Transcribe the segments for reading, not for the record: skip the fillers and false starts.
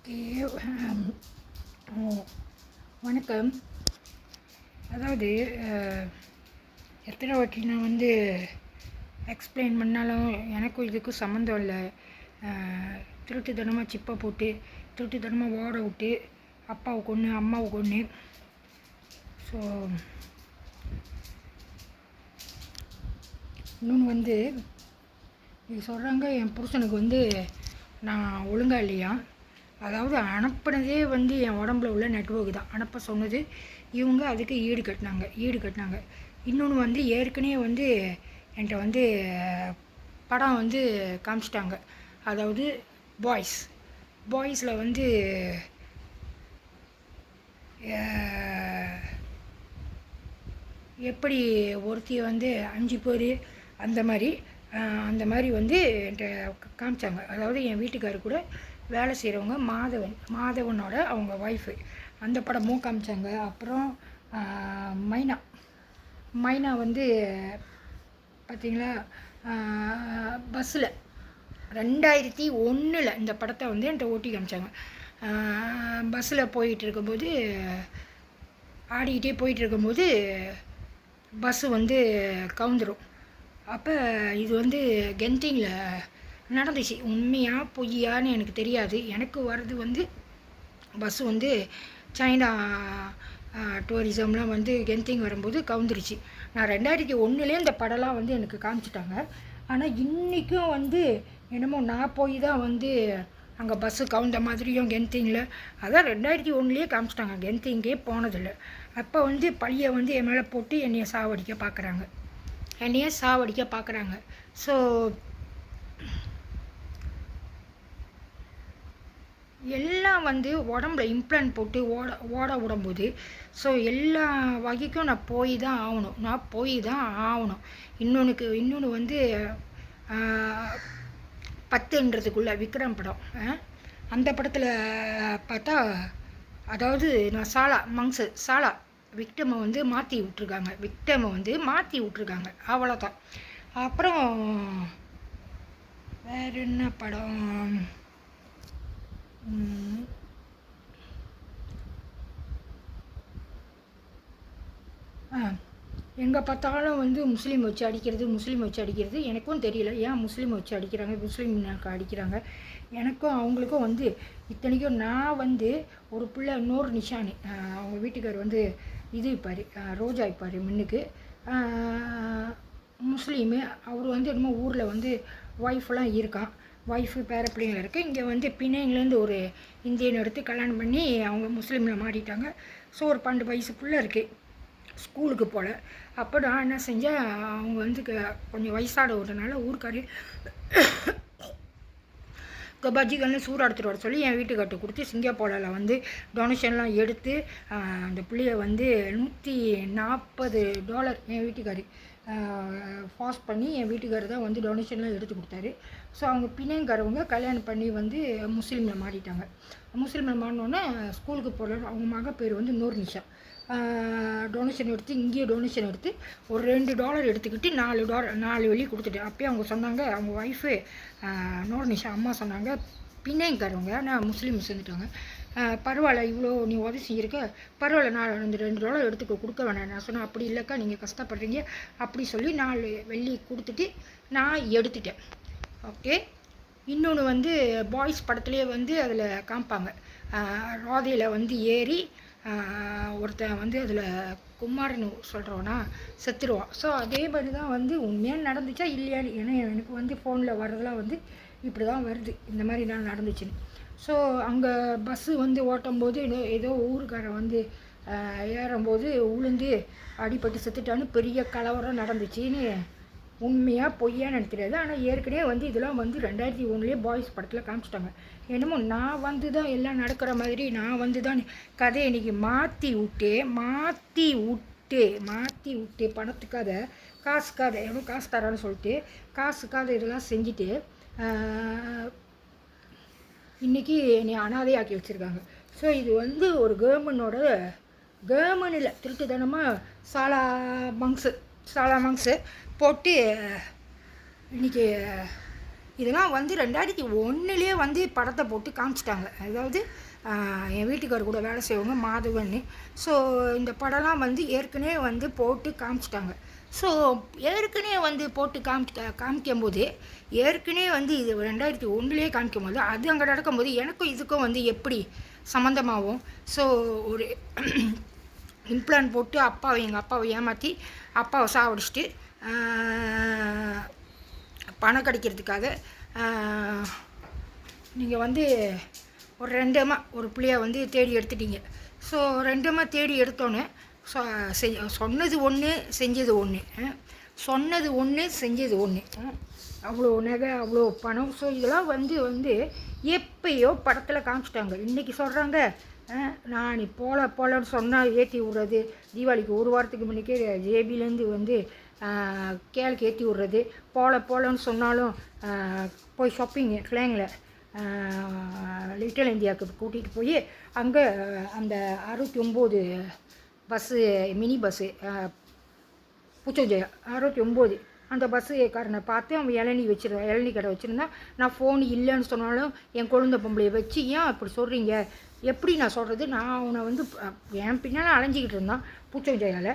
Okay. வணக்கம். அதாவது எத்தனை வாட்டி நான் எக்ஸ்பிளைன் பண்ணாலும் எனக்கும் இதுக்கும் சம்மந்தம் இல்லை. திருட்டுத்தனமாக சிப்பை போட்டு திருட்டுத்தனமாக ஓட விட்டு அப்பாவை கொன்று அம்மாவை கொன்று. ஸோ இன்னொன்று இது சொல்கிறாங்க, என் புருஷனுக்கு நான் ஒழுங்காக இல்லையா. அதாவது அனுப்புனதே என் உடம்புல உள்ள நெட்வொர்க் தான் அனுப்ப சொன்னது. இவங்க அதுக்கு ஈடு கட்டினாங்க. இன்னொன்று ஏற்கனவே என்கிட்ட படம் காமிச்சிட்டாங்க. அதாவது பாய்ஸில் எப்படி ஒருத்தியை 5 பேர் அந்த மாதிரி என்கிட்ட காமிச்சாங்க. அதாவது என் வீட்டுக்காரர் கூட வேலை செய்கிறவங்க மாதவனோட அவங்க ஒய்ஃபு, அந்த படமும் காமிச்சாங்க. அப்புறம் மைனா பார்த்திங்களா, பஸ்ஸில் 2001 இந்த படத்தை என்கிட்ட ஓட்டி காமிச்சாங்க. பஸ்ஸில் போயிட்டுருக்கும்போது ஆடிக்கிட்டே போயிட்டுருக்கும்போது பஸ்ஸு கவுந்துடும். அப்போ இது கெந்திங்கில் நடந்துச்சு. உண்மையா பொய்யான்னு எனக்கு தெரியாது. எனக்கு வர்றது பஸ்ஸு சைனா டூரிசம்லாம் கெந்திங் வரும்போது கவுந்துருச்சு. நான் 2001 இந்த படம்லாம் எனக்கு காமிச்சிட்டாங்க. ஆனால் இன்றைக்கும் என்னமோ நான் போய் தான் அங்கே பஸ்ஸு கவுந்த மாதிரியும் கெந்திங்கில் அதான் 2001 காமிச்சிட்டாங்க. கெந்திங்கே போனதில்லை. அப்போ பழியை என் மேலே போட்டு என்னையை சாவடிக்க பார்க்குறாங்க. ஸோ எல்லாம் உடம்புல இம்ப்ளான்ட் போட்டு ஓட விடும்போது ஸோ எல்லா வகைக்கும் நான் போய் தான் ஆகணும். இன்னொன்று 10ன்றதுக்குள்ளே விக்ரம் படம், அந்த படத்தில் பார்த்தா, அதாவது நான் சாலா விக்டமை மாற்றி விட்ருக்காங்க. அவ்வளோதான். அப்புறம் வேறு என்ன படம், எங்கே பார்த்தாலும் முஸ்லீம் வச்சு அடிக்கிறது. எனக்கும் தெரியல ஏன் முஸ்லீம் வச்சு அடிக்கிறாங்க, முஸ்லீம்னாக்கு அடிக்கிறாங்க. எனக்கும் அவங்களுக்கும் இத்தனைக்கும் நான் ஒரு பிள்ளை நூறு நிஷானு, அவங்க வீட்டுக்கார் இது வைப்பார், ரோஜா வைப்பார் முன்னுக்கு. முஸ்லீமு அவர் என்னமோ ஊரில் ஒய்ஃபெல்லாம் இருக்கான், ஒய்ஃபு பேர பிள்ளைங்கள் இருக்குது. இங்கே பிணைங்கலேருந்து ஒரு இந்தியன் எடுத்து கல்யாணம் பண்ணி அவங்க முஸ்லீமில் மாறிட்டாங்க. ஸோ ஒரு 12 வயசுக்குள்ளே இருக்குது, ஸ்கூலுக்கு போகல. அப்போ நான் என்ன செஞ்சேன், அவங்க கொஞ்சம் வயசாட விட்டனால ஊருக்காரி பஜ்ஜிகள்னு சூடு எடுத்துகிட்டு வர சொல்லி என் வீட்டுக்கார்ட்ட கொடுத்து சிங்கப்பூரில் டொனேஷன்லாம் எடுத்து அந்த பிள்ளைய $140 என் வீட்டுக்காரி ஃபாஸ்ட் பண்ணி என் வீட்டுக்காரர் தான் டொனேஷன்லாம் எடுத்து கொடுத்தாரு. ஸோ அவங்க பிணைங்கிறவங்க கல்யாணம் பண்ணி முஸ்லீமில் மாறிட்டாங்க. முஸ்லீமில் மாறினோன்னே ஸ்கூலுக்கு போகிற அவங்க மக பேர் நூறு நிஷா. டொனேஷன் எடுத்து இங்கேயே டொனேஷன் எடுத்து ஒரு $2 எடுத்துக்கிட்டு $4 வெளியே கொடுத்துட்டேன். அப்போயே அவங்க சொன்னாங்க, அவங்க ஒய்ஃபு நூறு நிஷா அம்மா சொன்னாங்க, பிணைங்கிறவங்க நான் முஸ்லீம் சேர்ந்துட்டாங்க, பரவாயில்ல இவ்வளோ நீ உதவி செஞ்சுருக்க, பரவாயில்ல நான் இந்த $2 எடுத்துக்க கொடுக்க வேணாம். நான் சொன்னேன், அப்படி இல்லைக்கா நீங்கள் கஷ்டப்படுறீங்க அப்படி சொல்லி $4 வெள்ளி கொடுத்துட்டு நான் எடுத்துட்டேன். ஓகே. இன்னொன்று பாய்ஸ் படத்துலேயே அதில் காமிப்பாங்க, ராதையில் ஏறி ஒருத்தன் அதில் குமார்னு சொல்கிறோன்னா செத்துருவான். ஸோ அதே மாதிரி தான் உண்மையாக நடந்துச்சா இல்லையான்னு, ஏன்னா எனக்கு ஃபோனில் வர்றதெல்லாம் இப்படி தான் வருது, இந்த மாதிரி நான் நடந்துச்சுன்னு. ஸோ அங்கே பஸ்ஸு ஓட்டும்போது ஏதோ ஊருக்காரன் ஏறும்போது உளுந்து அடிபட்டு செத்துட்டான்னு பெரிய கலவரம் நடந்துச்சுன்னு உண்மையாக பொய்யான்னு எனக்கு தெரியாது. ஆனால் ஏற்கனவே இதெல்லாம் 2001 பாய்ஸ் படத்தில் காமிச்சிட்டாங்க. என்னமோ நான் தான் எல்லாம் நடக்கிற மாதிரி நான் தான் கதையை இன்றைக்கி மாற்றி விட்டு பணத்துக்காக காசுக்காக எவ்வளோ காசு தரான்னு சொல்லிட்டு காசுக்காக இதெல்லாம் செஞ்சுட்டு இன்றைக்கி என்னை அனாதையாக்கி வச்சுருக்காங்க. ஸோ இது ஒரு கவர்மெண்ட் இல்லை, திருட்டுத்தனமாக சாலா மங்ஸு போட்டு இன்றைக்கி இதெல்லாம் வந்து 2001லேயே வந்து படத்தை போட்டு காமிச்சிட்டாங்க. அதாவது என் வீட்டுக்கார் கூட வேலை செய்வாங்க மாதவன்னு. ஸோ இந்த படம்லாம் வந்து ஏற்கனவே வந்து போட்டு காமிச்சிட்டாங்க. ஸோ ஏற்கனவே வந்து போட்டு காமிக்கும்போது ஏற்கனவே வந்து இது 2001லேயே காமிக்கும்போது அது அங்கே நடக்கும்போது எனக்கும் இதுக்கும் வந்து எப்படி சம்மந்தமாகும்? ஸோ ஒரு இம்ப்ளான் போட்டு எங்கள் அப்பாவை ஏமாற்றி அப்பாவை சாவடிச்சிட்டு பணம் கிடைக்கிறதுக்காக நீங்கள் வந்து ஒரு 2 ஒரு பிள்ளைய வந்து தேடி எடுத்துட்டீங்க. ஸோ 2 தேடி எடுத்தோன்னே சொன்னது ஒன்று செஞ்சது ஒன்று, சொன்னது ஒன்று செஞ்சது ஒன்று. அவ்வளோ நகை அவ்வளோ பணம். ஸோ இதெல்லாம் வந்து எப்பயோ படத்தில் காமிச்சிட்டாங்க. இன்றைக்கி சொல்கிறாங்க நான் போலன்னு சொன்னால் ஏற்றி விட்றது. தீபாவளிக்கு ஒரு வாரத்துக்கு முன்னைக்கே ஜேபிலேருந்து வந்து கேளுக்கு ஏற்றி விட்றது. போலன்னு சொன்னாலும் போய் ஷாப்பிங் கிளைங்கில் லிட்டில் இந்தியாவுக்கு கூட்டிகிட்டு போய் அங்கே அந்த 69 பஸ்ஸு மினி பஸ்ஸு பூச்சோஜயா 69 அந்த பஸ்ஸுக்காரனை பார்த்து அவன் இளநீ கடை வச்சுருந்தான். நான் ஃபோன் இல்லைன்னு சொன்னாலும் என் குழந்தை பொம்பளையை வச்சு ஏன் அப்படி சொல்கிறீங்க? எப்படி நான் சொல்கிறது? நான் அவனை வந்து என் பின்னால் அலைஞ்சிக்கிட்டு இருந்தான் பூச்சோஜயாவில்.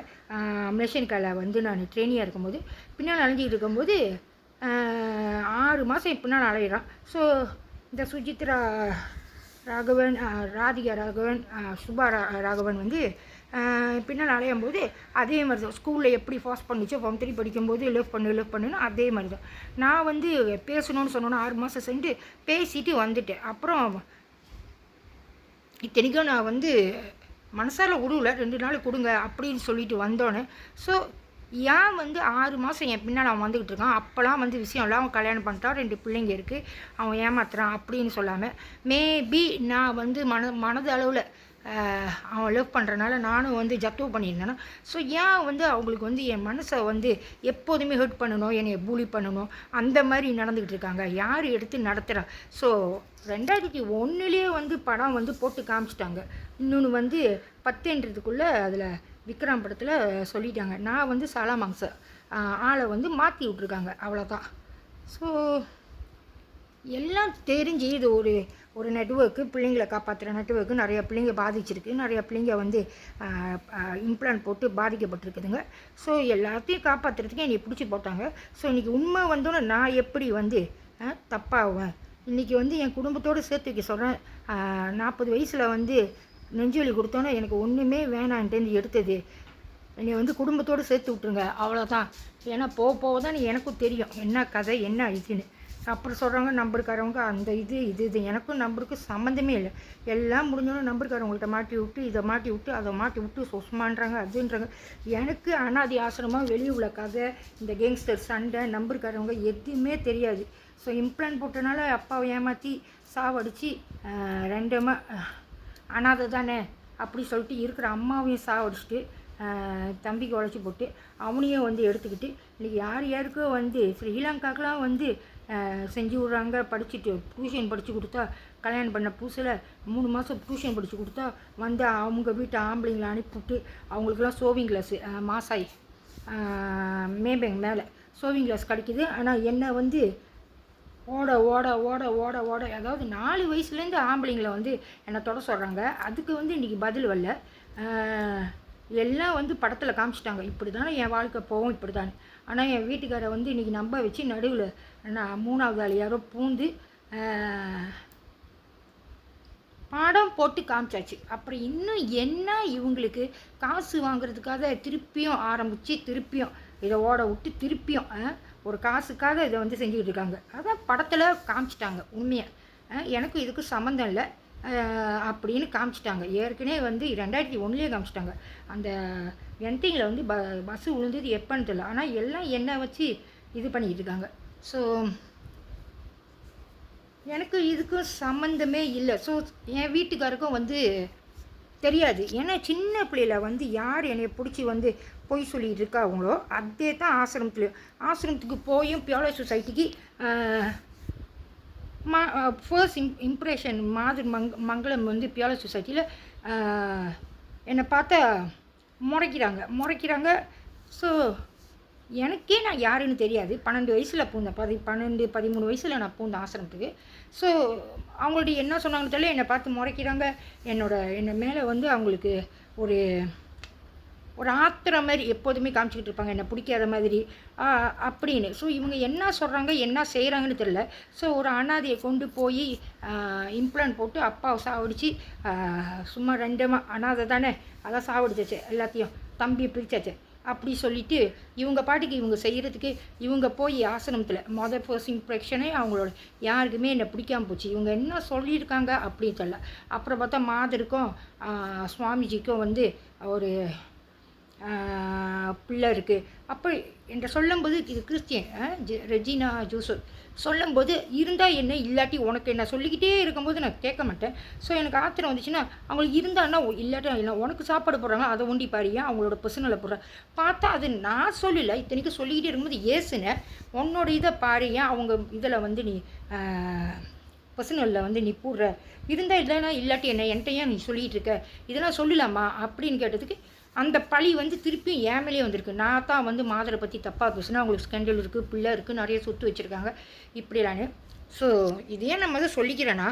மெஷின்காவில் வந்து நான் ட்ரெயினியாக இருக்கும்போது பின்னால் அலைஞ்சிக்கிட்டு இருக்கும்போது 6 மாதம் என் பின்னால் அலையிறான். ஸோ இந்த சுஜித்ரா ராகவன், ராதிகா ராகவன், சுபா ராகவன் வந்து பின்னால் அலையும் போது அதே மாதிரி தான் ஸ்கூலில் எப்படி பாஸ் பண்ணிச்சோ ஃபார்ம் 3 படிக்கும்போது லவ் பண்ணுன்னு அதே மாதிரி தான். நான் வந்து பேசணும்னு சொன்னோன்னா 6 மாதம் சென்று பேசிட்டு வந்துட்டேன். அப்புறம் இத்தனைக்கும் நான் வந்து மனசால் விடுல 2 நாள் கொடுங்க அப்படின்னு சொல்லிட்டு வந்தோன்னே. ஸோ ஏன் வந்து 6 மாதம் என் பின்னால் அவன் வந்துக்கிட்டு இருக்கான். அப்போலாம் வந்து விஷயம் இல்லை, அவன் கல்யாணம் பண்ணிட்டான், 2 பிள்ளைங்க இருக்குது, அவன் ஏமாத்துறான் அப்படின்னு சொல்லாமல் மேபி நான் வந்து மனது அளவில் அவன் லவ் பண்ணுறனால நானும் வந்து ஜப்தூ பண்ணியிருந்தேன்னா. ஸோ ஏன் வந்து அவங்களுக்கு வந்து என் மனசை வந்து எப்போதுமே ஹர்ட் பண்ணணும், என்னை பூலி பண்ணணும், அந்த மாதிரி நடந்துக்கிட்டு இருக்காங்க. யார் எடுத்து நடத்துகிறா? ஸோ 2001லேயே வந்து படம் வந்து போட்டு காமிச்சிட்டாங்க. இன்னொன்று வந்து 10ன்றதுக்குள்ளே அதில் விக்ரம் படத்தில் சொல்லிட்டாங்க. நான் வந்து சாலாமாங்ஸை ஆளை வந்து மாற்றி விட்ருக்காங்க, அவ்வளோதான். ஸோ எல்லாம் தெரிஞ்சு இது ஒரு நெட்வொர்க்கு, பிள்ளைங்களை காப்பாற்றுற நெட்வொர்க்கு. நிறைய பிள்ளைங்க பாதிச்சிருக்கு, நிறைய பிள்ளைங்க வந்து இம்ப்ளான் போட்டு பாதிக்கப்பட்டிருக்குதுங்க. ஸோ எல்லாத்தையும் காப்பாற்றுறதுக்கு என்னை பிடிச்சி போட்டாங்க. ஸோ இன்றைக்கி உண்மை வந்தோன்னே நான் எப்படி வந்து தப்பாகுவேன்? இன்றைக்கி வந்து என் குடும்பத்தோடு சேர்த்து வைக்க சொல்கிறேன். 40 வயசில் வந்து நெஞ்சுவலி கொடுத்தோன்னே எனக்கு ஒன்றுமே வேணான்ட்டு எடுத்தது என்னை வந்து குடும்பத்தோடு சேர்த்து விட்ருங்க, அவ்வளோதான். ஏன்னா போக தான் எனக்கும் தெரியும் என்ன கதை என்ன இதுன்னு. அப்புறம் சொல்கிறாங்க நம்பருக்காரவங்க அந்த இது எனக்கும் நம்பருக்கும் சம்மந்தமே இல்லை. எல்லாம் முடிஞ்சோன்னு நம்பருக்காரவங்கள்ட்ட மாட்டி விட்டு இதை மாட்டி விட்டு அதை மாட்டி விட்டு சொஸ்மான்றாங்க அதுன்றாங்க. எனக்கு அனாதி ஆசிரமாக வெளியே உள்ள கதை, இந்த கேங்ஸ்டர் சண்டை, நம்பருக்காரவங்க எதுவுமே தெரியாது. ஸோ இம்ப்ளான் போட்டனால அப்பாவை ஏமாற்றி சாவடித்து 2 அனாதை தானே அப்படி சொல்லிட்டு இருக்கிற அம்மாவையும் சாவடிச்சிட்டு தம்பிக்கு உழைச்சி போட்டு அவனையும் வந்து எடுத்துக்கிட்டு இன்றைக்கி யாருக்கோ வந்து ஸ்ரீலங்காக்கெலாம் வந்து செஞ்சு விட்றாங்க. படிச்சுட்டு டியூஷன் படித்து கொடுத்தா கல்யாணம் பண்ண புதுசில் 3 மாதம் டியூஷன் படித்து கொடுத்தா வந்து அவங்க வீட்டு ஆம்பளைங்களை அனுப்பிவிட்டு அவங்களுக்கெல்லாம் சோவிங் கிளாஸு மாசாய் மேபேங் மேலே சோவிங் கிளாஸ் கிடைக்கிது. ஆனால் என்ன வந்து ஓட அதாவது 4 வயசுலேருந்து ஆம்பளைங்களை வந்து என்னை தொட சொல்கிறாங்க. அதுக்கு வந்து இன்றைக்கி பதில் வரல. எல்லாம் வந்து படத்தில் காமிச்சிட்டாங்க, இப்படி தானே என் வாழ்க்கை போகும் இப்படி தானே. ஆனால் என் வீட்டுக்காரை வந்து இன்றைக்கி நம்ப வச்சு நடுவில் நான் 3வது ஆள் யாரோ பூந்து படம் போட்டு காமிச்சாச்சு. அப்புறம் இன்னும் என்ன இவங்களுக்கு காசு வாங்குறதுக்காக திருப்பியும் ஆரம்பித்து திருப்பியும் இதை ஓட விட்டு திருப்பியும் ஒரு காசுக்காக இதை வந்து செஞ்சுக்கிட்டு இருக்காங்க. அதான் படத்தில் காமிச்சிட்டாங்க உண்மையாக. எனக்கும் இதுக்கு சம்மந்தம் இல்லை அப்படின்னு காமிச்சிட்டாங்க. ஏற்கனவே வந்து 2001லேயே காமிச்சிட்டாங்க. அந்த என்டிங்கில் வந்து பஸ்ஸு விழுந்தது எப்போன்னு தெரியல. ஆனால் எல்லாம் என்னை வச்சு இது பண்ணிக்கிட்டு இருக்காங்க. ஸோ எனக்கு இதுக்கும் சம்மந்தமே இல்லை. ஸோ என் வீட்டுக்காருக்கும் வந்து தெரியாது. ஏன்னா சின்ன பிள்ளையில் வந்து யார் என்னை பிடிச்சி வந்து பொய் சொல்லிகிட்டு இருக்காங்களோ அதே தான் ஆசிரமத்துக்கு போயும் பியோலை சொசைட்டிக்கு ஃபர்ஸ்ட் இம்ப்ரெஷன் மாதிரி மங்களம் வந்து பியோலை சொசைட்டியில் என்னை பார்த்தா முறைக்கிறாங்க. ஸோ எனக்கே நான் யாருன்னு தெரியாது. 12 வயசில் பூந்தேன். 12, 13 வயசில் நான் பூந்தேன் ஆசிரமத்துக்கு. ஸோ அவங்களுடைய என்ன சொன்னாங்கன்னு தெரியல, என்னை பார்த்து முறைக்கிறாங்க. என்ன மேலே வந்து அவங்களுக்கு ஒரு ஒரு ஆத்திரம் மாதிரி எப்போதுமே காமிச்சிக்கிட்டு இருப்பாங்க, என்னை பிடிக்காத மாதிரி அப்படின்னு. ஸோ இவங்க என்ன சொல்கிறாங்க, என்ன செய்கிறாங்கன்னு தெரில. ஸோ ஒரு அனாதையை கொண்டு போய் இம்ப்ளான்ட் போட்டு அப்பாவை சாவடித்து, சும்மா ரெண்டுமா அனாதை தானே, அதான் சாவடிச்சாச்சு எல்லாத்தையும், தம்பியை பிரித்தாச்சு அப்படி சொல்லிவிட்டு இவங்க பாட்டுக்கு இவங்க செய்கிறதுக்கு இவங்க போய் ஆசிரமத்தில் ஃபர்ஸ்ட் இம்ப்ரெஷனே அவங்களோட யாருக்குமே என்னை பிடிக்காமல் போச்சு. இவங்க என்ன சொல்லியிருக்காங்க அப்படின்னு தெரியல. அப்புறம் பார்த்தா மாதருக்கும் சுவாமிஜிக்கும் வந்து ஒரு பிள்ளை இருக்குது. அப்போ என்கிட்ட சொல்லும்போது இது கிறிஸ்டியன் ரெஜினா ஜூசப் சொல்லும்போது இருந்தால் என்ன இல்லாட்டி உனக்கு என்ன சொல்லிக்கிட்டே இருக்கும்போது நான் கேட்க மாட்டேன். ஸோ எனக்கு ஆத்திரம் வந்துச்சுன்னா அவங்களுக்கு இருந்தான்னா இல்லாட்டி என்ன உனக்கு சாப்பாடு போடுறாங்க அதை ஒண்டி பாரியா அவங்களோட பர்சனலை போடுற பார்த்தா அது நான் சொல்லலை, இத்தனைக்கும் சொல்லிக்கிட்டே இருக்கும்போது ஏசுனேன் உன்னோட இதை பாரியா அவங்க இதில் வந்து நீ பர்சனலில் வந்து நீ போடுற இருந்தால் இல்லைன்னா இல்லாட்டி என்ன என்கிட்ட ஏன் நீ சொல்லிகிட்டு இருக்க இதெல்லாம் சொல்லலாமா அப்படின்னு கேட்டதுக்கு அந்த பழி வந்து திருப்பியும் ஏமலே வந்திருக்கு. நான் தான் வந்து மாதரை பற்றி தப்பாக பேசுனா அவங்களுக்கு ஸ்கேண்டல் இருக்குது, பிள்ளை இருக்குது, நிறைய சொத்து வச்சுருக்காங்க இப்படிலான்னு. ஸோ இதே நம்ம தான் சொல்லிக்கிறேன்னா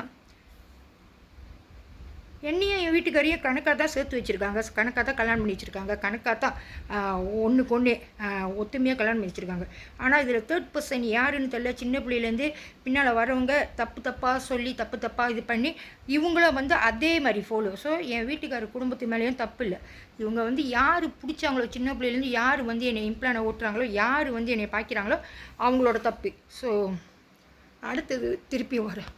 என்னையும் என் வீட்டுக்காரையும் கணக்காக தான் சேர்த்து வச்சுருக்காங்க, கணக்காக தான் கல்யாணம் பண்ணி வச்சுருக்காங்க, கணக்காக தான் ஒன்றுக்கு ஒன்று ஒத்துமையாக கல்யாணம் பண்ணி வச்சுருக்காங்க. ஆனால் இதில் தேர்ட் பர்சன் யாருன்னு தெரியல. சின்ன பிள்ளையிலேருந்து பின்னால் வரவங்க தப்பாக சொல்லி தப்பாக இது பண்ணி இவங்கள வந்து அதே மாதிரி ஃபாலோ. ஸோ என் வீட்டுக்காரர் குடும்பத்து மேலேயும் தப்பு இல்லை. இவங்க வந்து யார் பிடிச்சாங்களோ, சின்ன பிள்ளையிலேருந்து யார் வந்து என்னை இம்ப்ளானை ஓட்டுறாங்களோ, யார் வந்து என்னை பார்க்குறாங்களோ அவங்களோட தப்பு. ஸோ அடுத்தது திருப்பி வரேன்.